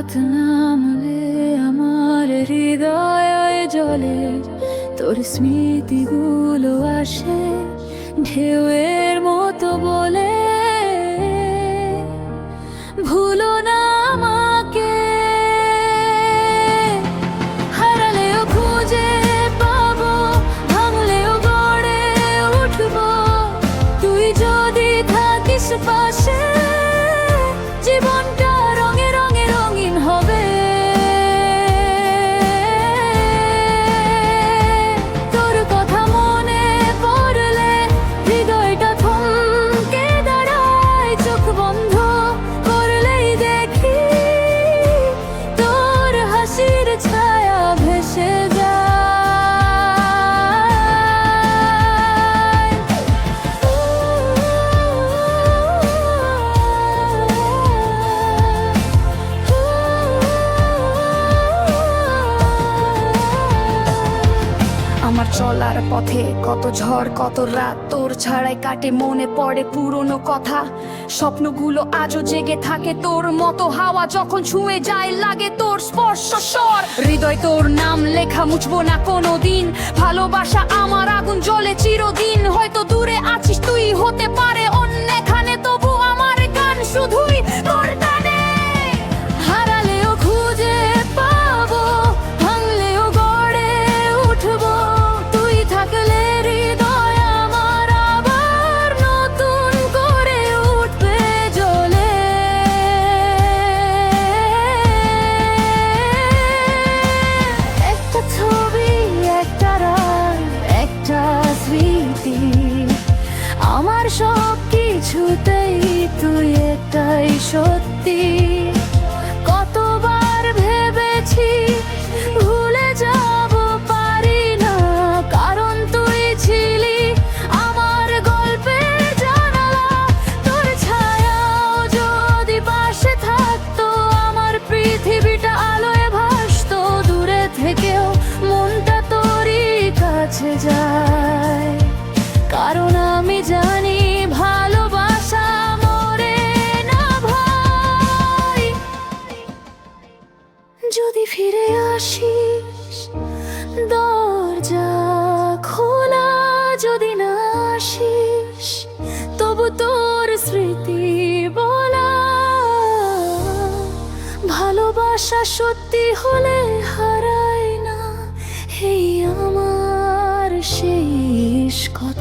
রাত নামলে আমার হৃদয় জ্বলে, তোর স্মৃতিগুলো আসে ঢেউয়ের মতো বলে, ভুলো না আমাকে। হারালেও খুঁজে পাবো, ভাঙলেও গড়ে উঠবো, তুই যদি থাকিস পাশে, জীবনটা রঙে রঙে রঙিন হবে। তোর কথা মনে পড়লে হৃদয়টা থমকে দাঁড়ায়, চোখ বন্ধ করলেই দেখি তোর হাসির ছায়া ভেসে যায়। আমার চলার পথে কত ঝড় কত রাত, তোর ছাড়াই কাটে, মনে পড়ে পুরনো কথা। স্বপ্নগুলো আজও জেগে থাকে, তোর মতো হাওয়া যখন ছুঁয়ে যায় লাগে তোর স্পর্শ স্বর। হৃদয় তোর নাম লেখা মুছবো না কোনো দিন, ভালোবাসা আমার আগুন জ্বলে চিরদিন। হয়তো দূরে আছিস তুই, হতে পারে অন্যখানে, তবু আমার গান শুধুই তোর টানে। হারালেও খুঁজে পাবো, ভাঙলেও গড়ে উঠবো, তুই থাকলে হৃদয় আমার আবার নতুন করে উঠবে জ্বলে। একটা ছবি, একটা রাত, একটা স্মৃতি, আমার সব কিছুতেই তুই একটাই সত্যি। কতবার ভেবেছি ভুলে যাব, পারি না, কারণ তুই ছিলি আমার গল্পের জানালা। তোর ছায়াও যদি পাশে থাকতো, আমার পৃথিবীটা আলোয় ভাসতো। দূরে থেকেও মনটা তোরই কাছে যায়, কারণ আমি জানি ভালোবাসা মরে না ভাই। যদি ফিরে আসিস দরজা খোলা, যদি না আসিস তবু তোর স্মৃতি বলা। ভালোবাসা সত্যি হলে হারায় না, এই আমার শেষ কথা।